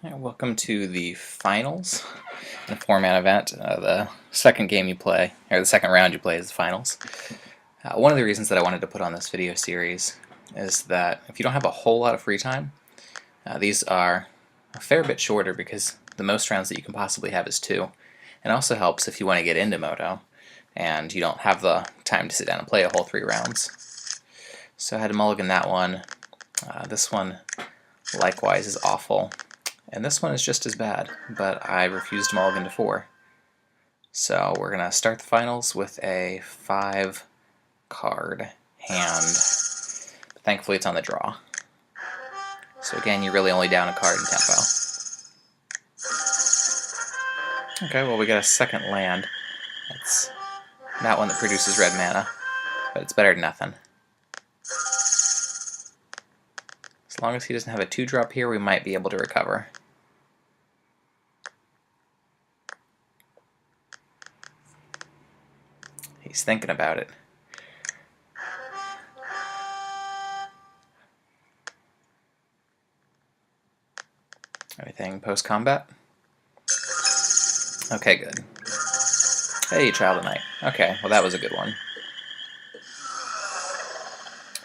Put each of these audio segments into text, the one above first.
Welcome to the finals in a four-man event. The second game you play, or the second round you play, is the finals. One of the reasons that I wanted to put on this video series is that if you don't have a whole lot of free time, these are a fair bit shorter because the most rounds that you can possibly have is 2. It also helps if you want to get into Moto and you don't have the time to sit down and play a whole 3 rounds. So I had to mulligan that one. This one likewise is awful. And this one is just as bad, but I refused to mulligan to 4. So we're going to start the finals with a 5-card hand. Thankfully it's on the draw. So again, you're really only down a card in tempo. Okay, well we got a second land. It's not one that produces red mana, but it's better than nothing. As long as he doesn't have a 2-drop here, we might be able to recover. He's thinking about it. Anything post-combat? Okay, good. Hey, Child of Night. Okay, well that was a good one.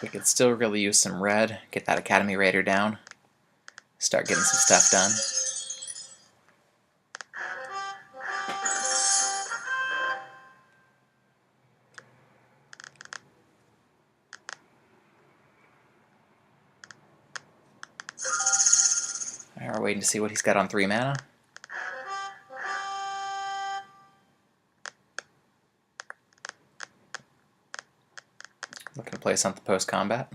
We could still really use some red, get that Academy Raider down, start getting some stuff done. Alright, we're waiting to see what he's got on 3 mana. Looking to play something post-combat.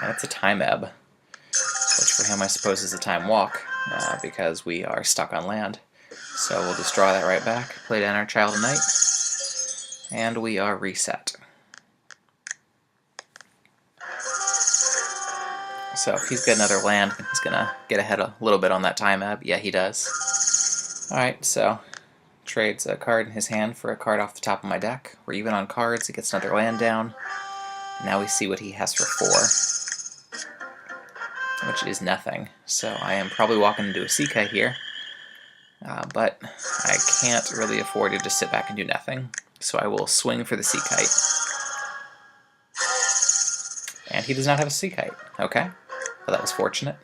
And it's a time ebb, which for him I suppose is a time walk, because we are stuck on land. So we'll just draw that right back, play down our Child of Night, and we are reset. So if he's got another land, he's going to get ahead a little bit on that time ebb. Yeah, he does. Alright, so trades a card in his hand for a card off the top of my deck. We're even on cards, he gets another land down. Now we see what he has for 4, which is nothing. So I am probably walking into a sea kite here, but I can't really afford to just sit back and do nothing. So I will swing for the sea kite. And he does not have a sea kite. Okay, well that was fortunate.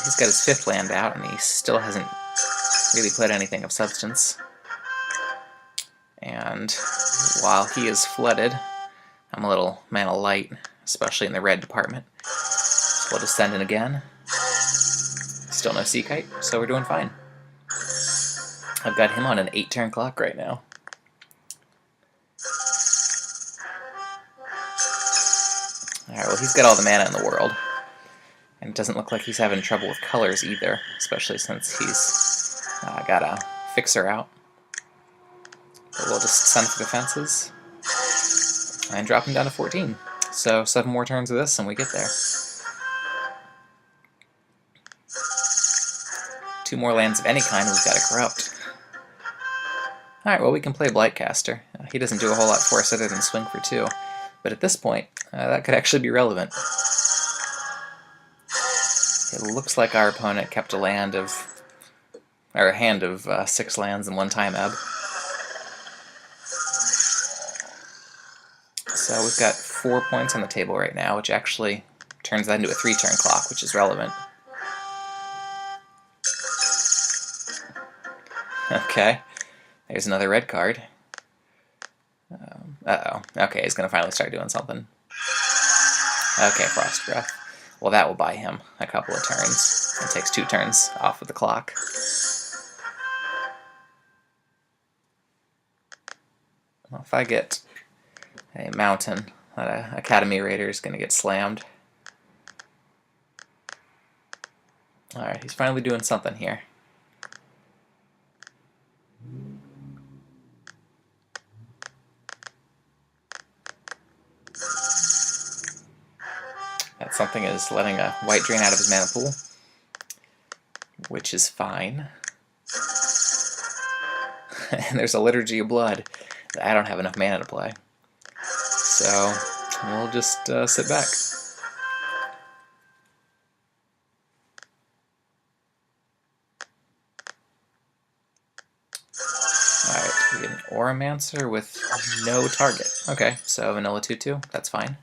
He's got his 5th land out, and he still hasn't really played anything of substance. And while he is flooded, I'm a little mana light, especially in the red department. So we'll just send in again. Still no sea kite, so we're doing fine. I've got him on an 8-turn clock right now. Alright, well he's got all the mana in the world. And it doesn't look like he's having trouble with colors either, especially since he's got a fixer out. But we'll just send for defenses and drop him down to 14. So 7 more turns of this and we get there. 2 more lands of any kind, we've got to corrupt. Alright, well we can play Blightcaster. He doesn't do a whole lot for us other than swing for 2. But at this point, that could actually be relevant. It looks like our opponent kept a hand of 6 lands and 1 time ebb. So we've got 4 points on the table right now, which actually turns that into a 3-turn clock, which is relevant. Okay, there's another red card. Uh-oh. Okay, he's going to finally start doing something. Okay, Frost Breath. Well, that will buy him a couple of turns. It takes 2 turns off of the clock. Well, if I get a mountain, that Academy Raider is going to get slammed. Alright, he's finally doing something here. That something is letting a white drain out of his mana pool, which is fine. And there's a Liturgy of Blood that I don't have enough mana to play. So we'll just sit back. Alright, we get an Oromancer with no target. Okay, so vanilla 2-2, that's fine.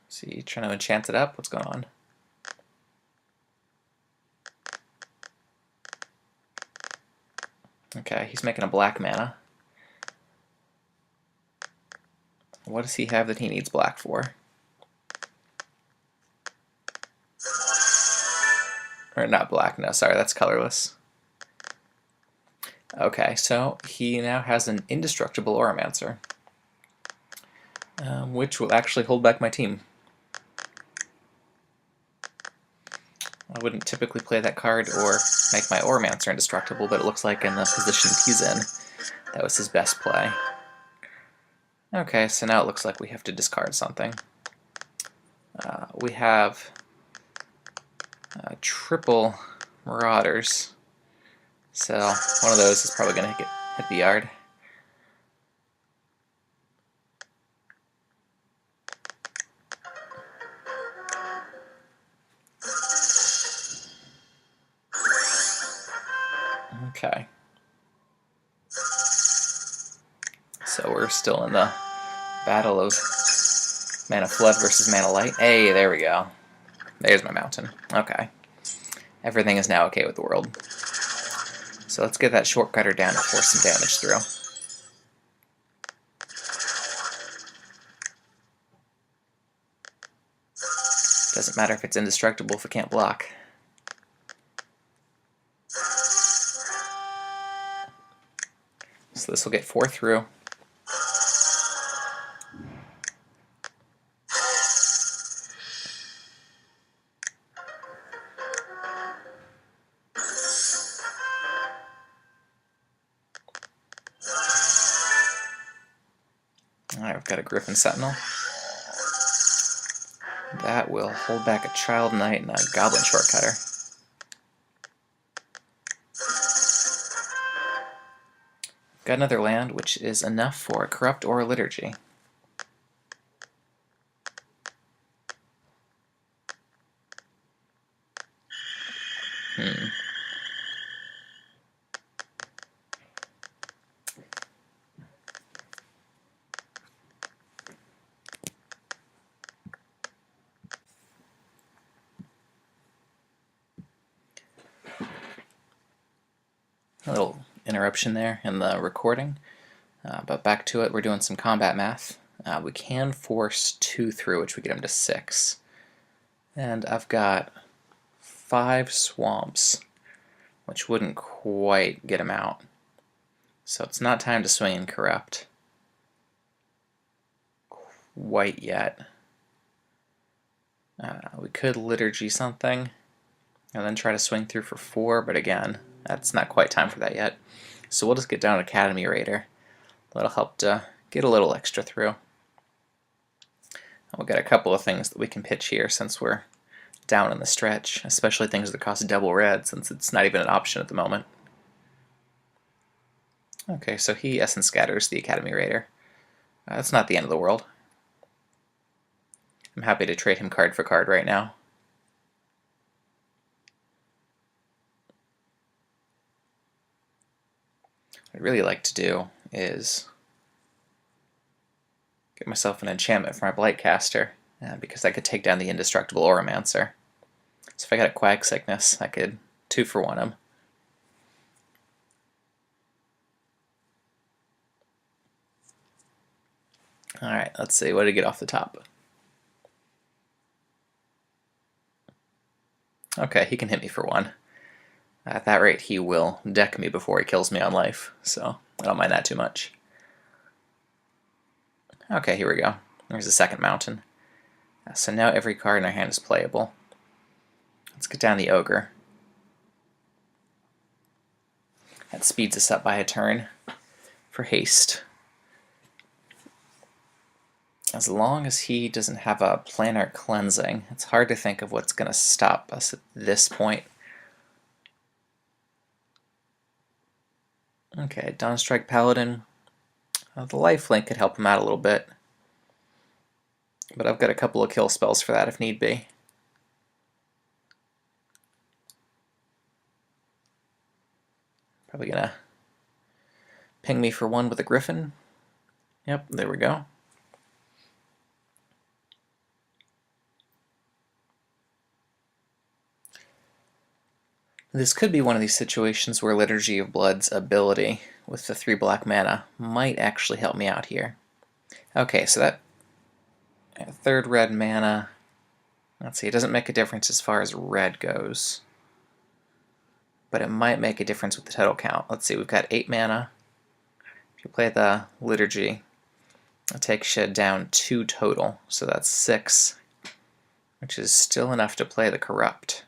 So you trying to enchant it up? What's going on? Okay, he's making a black mana. What does he have that he needs black for? Or not black, no, sorry, that's colorless. Okay, so he now has an indestructible Oromancer, which will actually hold back my team. I wouldn't typically play that card or make my Oromancer indestructible, but it looks like in the position he's in, that was his best play. Okay, so now it looks like we have to discard something. We have triple Marauders, so one of those is probably going to hit the yard. Okay. So we're still in the battle of Mana Flood versus Mana Light. Hey, there we go. There's my mountain. Okay. Everything is now okay with the world. So let's get that shortcutter down and force some damage through. Doesn't matter if it's indestructible if it can't block. So this will get 4 through. Alright, we've got a Griffin Sentinel. That will hold back a Child Knight and a Goblin Shortcutter. Got another land, which is enough for a Corrupt or a Liturgy. A little interruption there in the recording, but back to it. We're doing some combat math. We can force 2 through, which would get him to 6. And I've got 5 swamps, which wouldn't quite get him out. So it's not time to swing and corrupt quite yet. We could liturgy something and then try to swing through for 4, but again, that's not quite time for that yet. So we'll just get down Academy Raider. That'll help to get a little extra through. We'll get a couple of things that we can pitch here since we're down in the stretch, especially things that cost double red since it's not even an option at the moment. Okay, so he Essence Scatters the Academy Raider. That's not the end of the world. I'm happy to trade him card for card right now. What I'd really like to do is get myself an enchantment for my Blightcaster, because I could take down the indestructible Oromancer. So if I got a Quag Sickness, I could 2-for-1 him. Alright, let's see, what did I get off the top? Okay, he can hit me for 1. At that rate, he will deck me before he kills me on life, so I don't mind that too much. Okay, here we go. There's a second mountain. So now every card in our hand is playable. Let's get down the Ogre. That speeds us up by a turn for haste. As long as he doesn't have a planar cleansing, it's hard to think of what's going to stop us at this point. Okay, Dawnstrike Paladin. The lifelink could help him out a little bit, but I've got a couple of kill spells for that if need be. Probably gonna ping me for one with a Griffin. Yep, there we go. This could be one of these situations where Liturgy of Blood's ability with the 3 black mana might actually help me out here. Okay, so that 3rd red mana, let's see, it doesn't make a difference as far as red goes, but it might make a difference with the total count. Let's see, we've got 8 mana. If you play the Liturgy, it takes you down 2 total, so that's 6, which is still enough to play the Corrupt.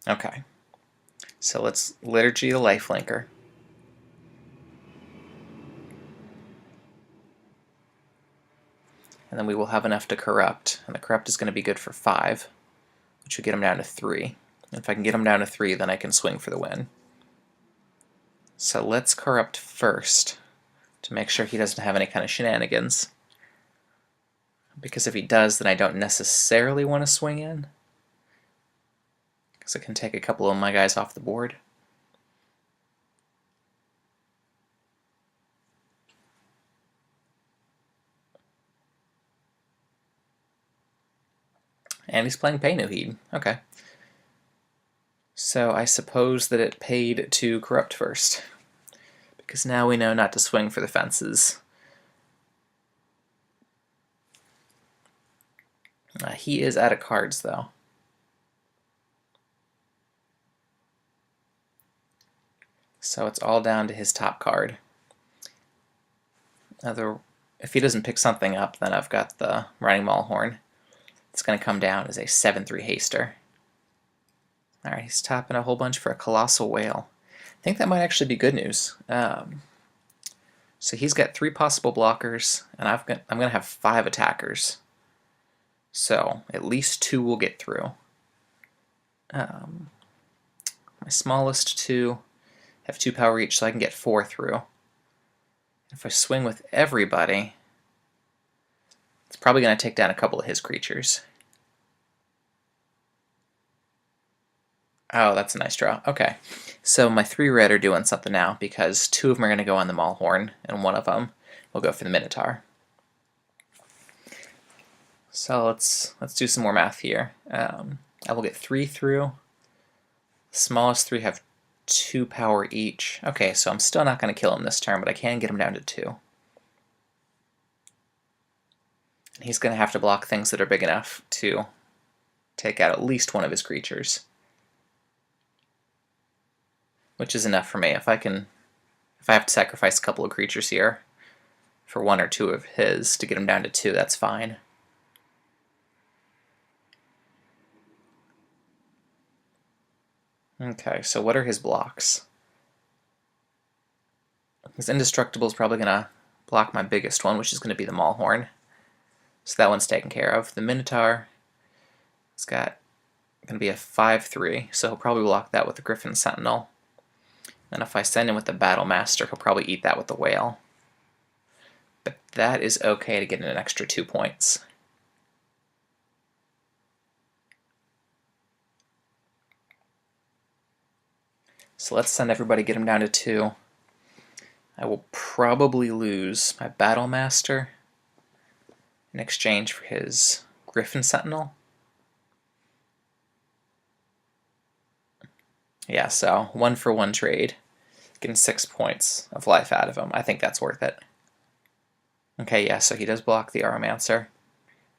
Okay. So let's Liturgy the Lifelinker. And then we will have enough to Corrupt. And the Corrupt is going to be good for 5, which would get him down to 3. And if I can get him down to 3, then I can swing for the win. So let's Corrupt first to make sure he doesn't have any kind of shenanigans. Because if he does, then I don't necessarily want to swing in, because it can take a couple of my guys off the board. And he's playing Pay No Heed. Okay. So I suppose that it paid to Corrupt first, because now we know not to swing for the fences. He is out of cards, though. So it's all down to his top card. If he doesn't pick something up, then I've got the Riding Maulhorn. It's going to come down as a 7/3 haster. Alright, he's tapping a whole bunch for a Colossal Whale. I think that might actually be good news. So he's got 3 possible blockers, and I'm going to have 5 attackers. So at least 2 will get through. My smallest 2 have 2 power each, so I can get 4 through. If I swing with everybody, it's probably going to take down a couple of his creatures. Oh, that's a nice draw. Okay, so my 3 red are doing something now, because 2 of them are going to go on the Maulhorn, and 1 of them will go for the Minotaur. So let's do some more math here. I will get 3 through. The smallest 3 have 2 power each. Okay, so I'm still not going to kill him this turn, but I can get him down to 2. He's going to have to block things that are big enough to take out at least one of his creatures, which is enough for me. If I have to sacrifice a couple of creatures here for 1 or 2 of his to get him down to 2, that's fine. Okay, so what are his blocks? His Indestructible is probably going to block my biggest one, which is going to be the Maulhorn. So that one's taken care of. The Minotaur has got going to be a 5/3, so he'll probably block that with the Griffin Sentinel. And if I send him with the Battle Master, he'll probably eat that with the Whale. But that is okay to get an extra 2 points. So let's send everybody, get him down to 2. I will probably lose my Battle Master in exchange for his Griffin Sentinel. Yeah, so 1-for-1 trade. Getting 6 points of life out of him. I think that's worth it. Okay, yeah, so he does block the Aromancer,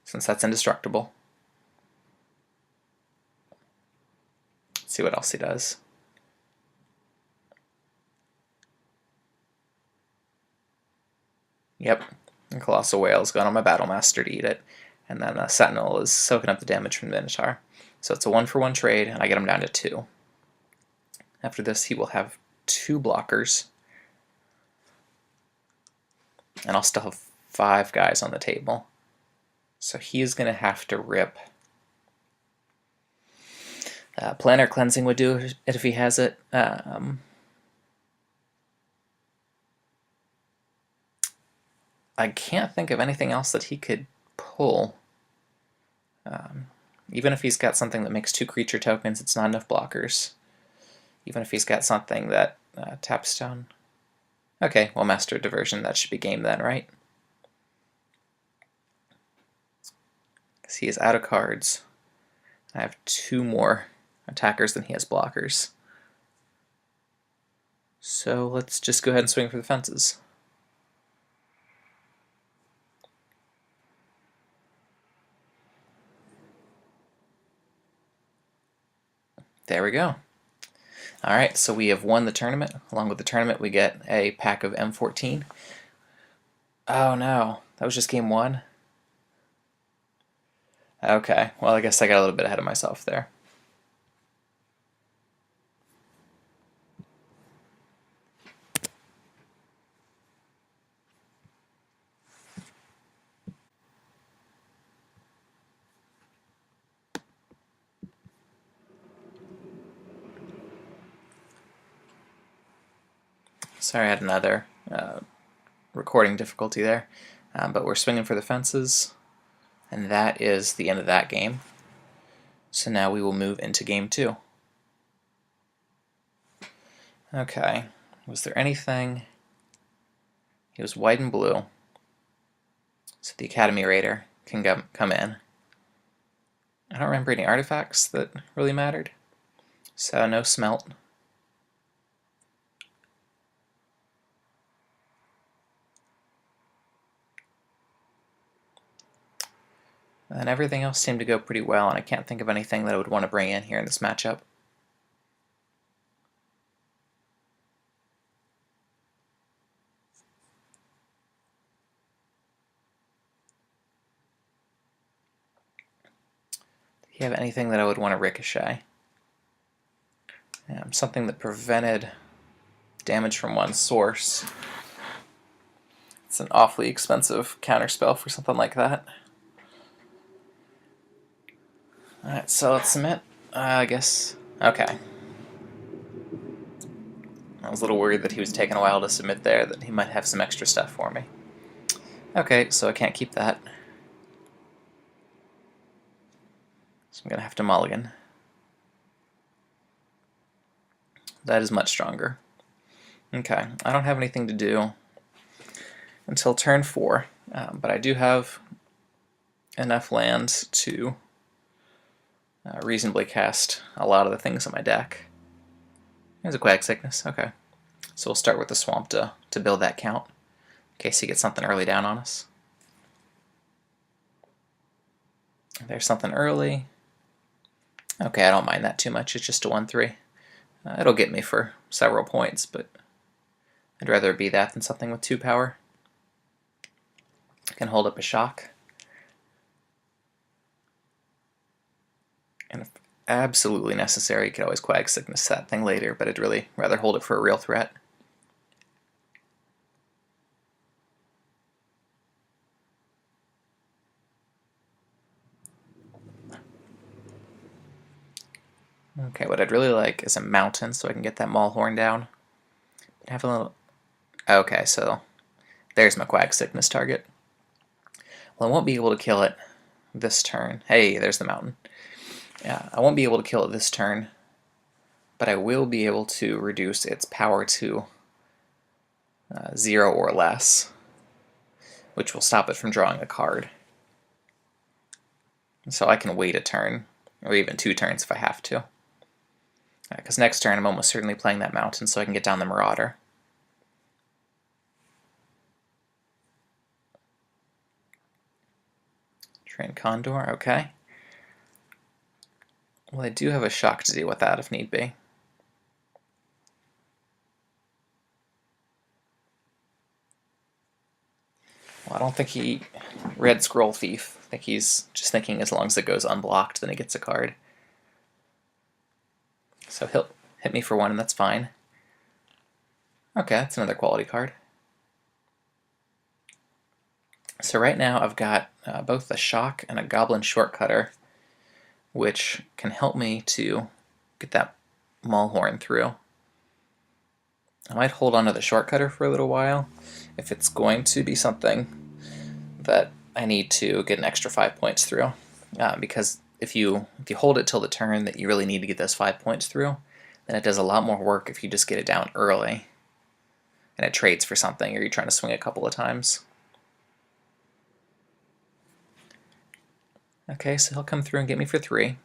since that's indestructible. Let's see what else he does. Yep, and Colossal Whale's going on my Battle Master to eat it, and then the Sentinel is soaking up the damage from the Minotaur. So it's a 1-for-1 trade, and I get him down to 2. After this, he will have 2 blockers, and I'll still have 5 guys on the table. So he's going to have to rip. Planar Cleansing would do it if he has it. I can't think of anything else that he could pull. Even if he's got something that makes 2 creature tokens, it's not enough blockers. Even if he's got something that taps down. Okay, well, Master Diversion, that should be game then, right? Because he is out of cards. I have 2 more attackers than he has blockers. So let's just go ahead and swing for the fences. There we go. Alright, so we have won the tournament. Along with the tournament, we get a pack of M14. Oh no, that was just game 1? Okay, well, I guess I got a little bit ahead of myself there. Sorry, I had another recording difficulty there, but we're swinging for the fences, and that is the end of that game. So now we will move into game 2. Okay, was there anything? He was white and blue, so the Academy Raider can come in. I don't remember any artifacts that really mattered, so no smelt. And everything else seemed to go pretty well, and I can't think of anything that I would want to bring in here in this matchup. Do you have anything that I would want to ricochet? Something that prevented damage from one source. It's an awfully expensive counterspell for something like that. Alright, so let's submit. I guess. Okay. I was a little worried that he was taking a while to submit there, that he might have some extra stuff for me. Okay, so I can't keep that. So I'm going to have to mulligan. That is much stronger. Okay, I don't have anything to do until turn 4, but I do have enough lands to reasonably cast a lot of the things on my deck. There's a Quag Sickness, okay. So we'll start with the Swamp to build that count, in case he gets something early down on us. There's something early. Okay, I don't mind that too much, it's just a 1/3. It'll get me for several points, but I'd rather it be that than something with 2 power. I can hold up a shock. And if absolutely necessary, you could always Quag Sickness that thing later, but I'd really rather hold it for a real threat. Okay, what I'd really like is a mountain so I can get that Maulhorn down. Have a little... Okay, so there's my Quag Sickness target. Well, I won't be able to kill it this turn. Hey, there's the mountain. Yeah, I won't be able to kill it this turn, but I will be able to reduce its power to 0 or less, which will stop it from drawing a card. So I can wait a turn, or even 2 turns if I have to. Because next turn I'm almost certainly playing that mountain so I can get down the Marauder. Train Condor, okay. Well, I do have a shock to deal with that if need be. Well, I don't think he read Scroll Thief. I think he's just thinking as long as it goes unblocked, then he gets a card. So he'll hit me for 1, and that's fine. Okay, that's another quality card. So right now I've got both a Shock and a Goblin Shortcutter, which can help me to get that Maulhorn through. I might hold on to the Shortcutter for a little while if it's going to be something that I need to get an extra 5 points through, because if you hold it till the turn that you really need to get those 5 points through, then it does a lot more work if you just get it down early and it trades for something, or you're trying to swing a couple of times. Okay, so he'll come through and get me for 3,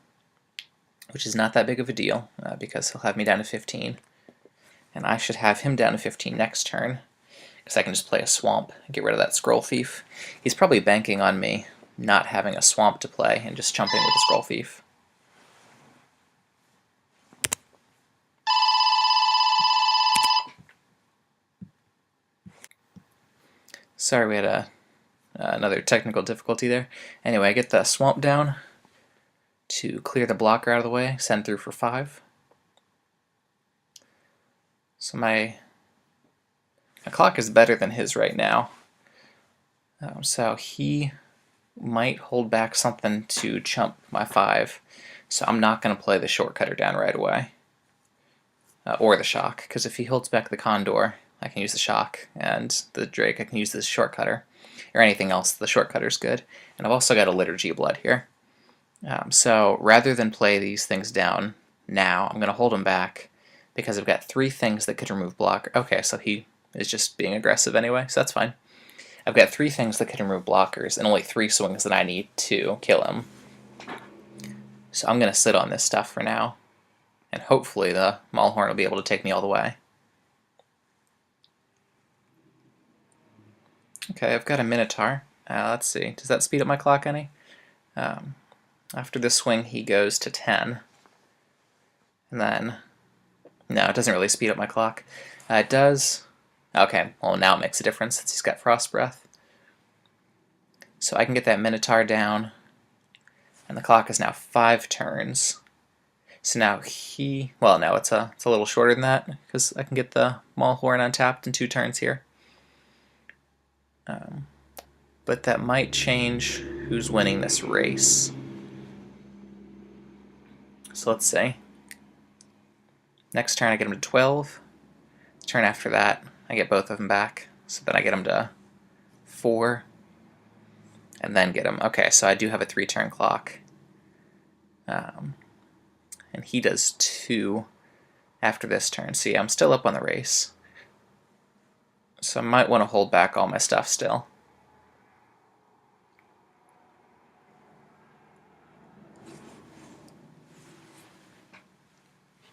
which is not that big of a deal, because he'll have me down to 15. And I should have him down to 15 next turn, because I can just play a swamp and get rid of that Scroll Thief. He's probably banking on me not having a swamp to play and just jumping with the Scroll Thief. Sorry, we had another technical difficulty there. Anyway, I get the swamp down to clear the blocker out of the way, send through for 5. So my clock is better than his right now. So he might hold back something to chump my 5. So I'm not going to play the shortcutter down right away. Or the shock, because if he holds back the Condor, I can use the shock, and the Drake I can use the shortcutter, or anything else. The shortcutter's good. And I've also got a Liturgy of Blood here. So rather than play these things down now, I'm going to hold him back, because I've got 3 things that could remove blocker. Okay, so he is just being aggressive anyway, so that's fine. I've got 3 things that can remove blockers, and only 3 swings that I need to kill him. So I'm going to sit on this stuff for now, and hopefully the Maulhorn will be able to take me all the way. Okay, I've got a Minotaur. Let's see, does that speed up my clock any? After this swing he goes to 10. And then, no, it doesn't really speed up my clock. It does. Okay, well now it makes a difference since he's got Frost Breath. So I can get that Minotaur down, and the clock is now 5 turns. So now well, no, it's a little shorter than that, because I can get the Maulhorn untapped in 2 turns here. But that might change who's winning this race. So let's see. Next turn I get him to 12. Turn after that I get both of them back. So then I get him to 4. And then get him. Okay, so I do have a 3-turn clock. And he does 2 after this turn. See, I'm still up on the race. So I might want to hold back all my stuff still.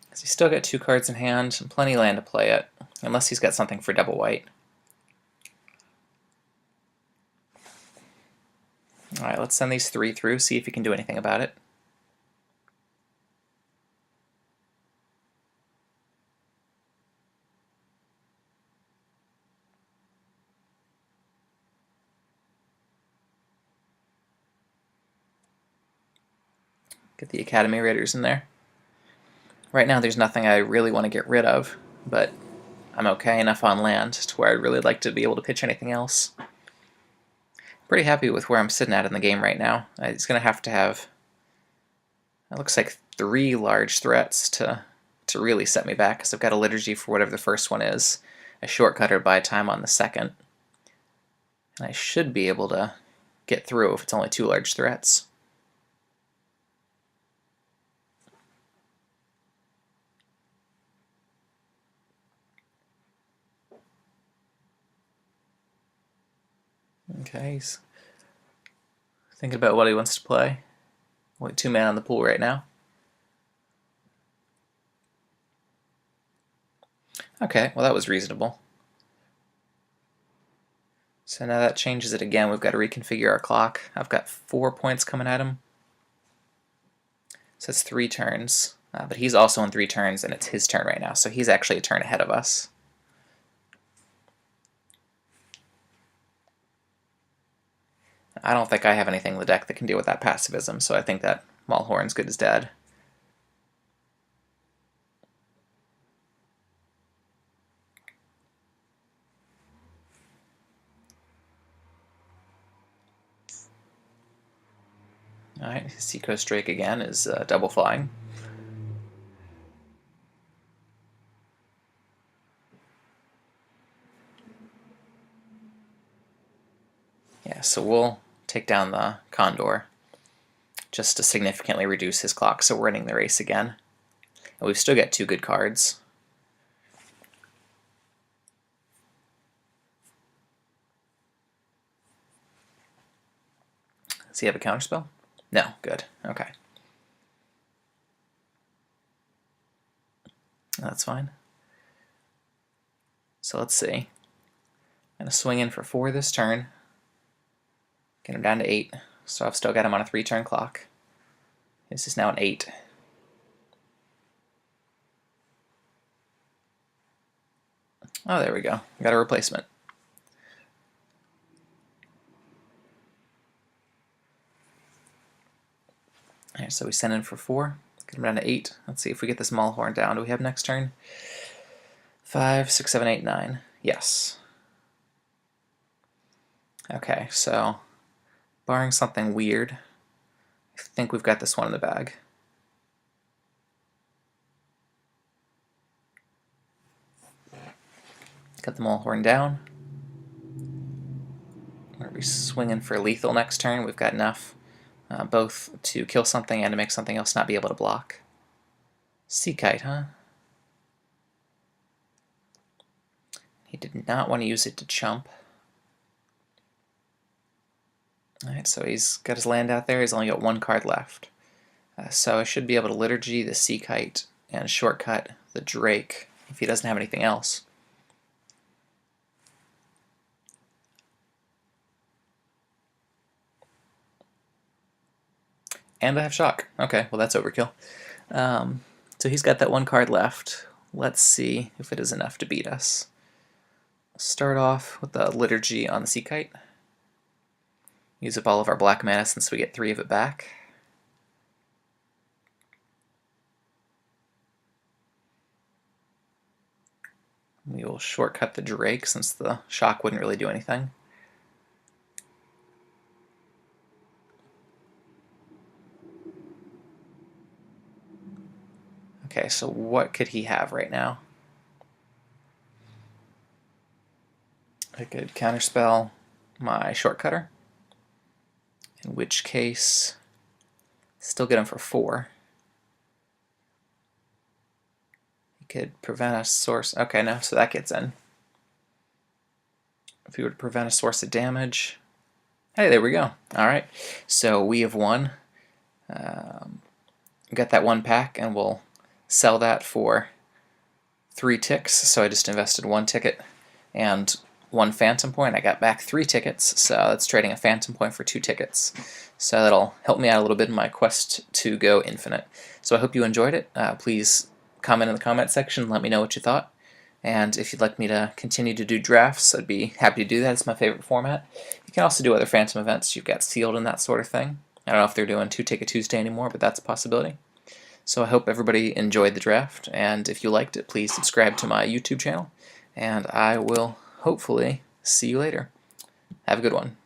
Because he's still got 2 cards in hand and plenty of land to play it, unless he's got something for double white. Alright, let's send these 3 through, see if he can do anything about it. Get the Academy Raiders in there. Right now there's nothing I really want to get rid of, but I'm okay enough on land to where I'd really like to be able to pitch anything else. Pretty happy with where I'm sitting at in the game right now. He's going to have, it looks like 3 large threats to really set me back, because I've got a Liturgy for whatever the first one is, a shortcutter by time on the second, and I should be able to get through if it's only 2 large threats. Okay, he's thinking about what he wants to play. Only 2 mana on the pool right now. Okay, well that was reasonable. So now that changes it again. We've got to reconfigure our clock. I've got 4 points coming at him. So it's 3 turns. But he's also in 3 turns, and it's his turn right now. So he's actually a turn ahead of us. I don't think I have anything in the deck that can deal with that passivism, so I think that Maulhorn's good as dead. Alright, Seacoast Drake again is double flying. Yeah, so we'll take down the Condor just to significantly reduce his clock, so we're winning the race again. And we've still got 2 good cards. Does he have a counterspell? No, good. Okay. That's fine. So let's see. I'm going to swing in for 4 this turn. Get him down to 8. So I've still got him on a 3-turn clock. This is now an 8. Oh, there we go. Got a replacement. Alright, so we send in for 4. Get him down to 8. Let's see if we get this Maulhorn down. Do we have next turn? 5, 6, 7, 8, 9. Yes. Okay, so barring something weird, I think we've got this one in the bag. Got the Maulhorn down. We're going to be swinging for lethal next turn. We've got enough both to kill something and to make something else not be able to block. Sea Kite, huh? He did not want to use it to chump. Alright, so he's got his land out there. He's only got 1 card left. So I should be able to Liturgy the Sea Kite and shortcut the Drake if he doesn't have anything else. And I have Shock. Okay, well that's overkill. So he's got that 1 card left. Let's see if it is enough to beat us. Start off with the Liturgy on the Sea Kite. Use up all of our black mana since we get 3 of it back. We will shortcut the Drake since the Shock wouldn't really do anything. Okay, so what could he have right now? I could counterspell my shortcutter, in which case still get him for 4. He could prevent a source. Okay, no, so that gets in. If he were to prevent a source of damage. Hey, there we go. Alright, so we have won. Got that 1 pack, and we'll sell that for 3 ticks. So I just invested 1 ticket and 1 Phantom point. I got back 3 tickets, so that's trading a Phantom point for 2 tickets. So that'll help me out a little bit in my quest to go infinite. So I hope you enjoyed it. Please comment in the comment section, let me know what you thought. And if you'd like me to continue to do drafts, I'd be happy to do that. It's my favorite format. You can also do other Phantom events. You've got Sealed and that sort of thing. I don't know if they're doing 2-Ticket Tuesday anymore, but that's a possibility. So I hope everybody enjoyed the draft, and if you liked it, please subscribe to my YouTube channel, and I will hopefully see you later. Have a good one.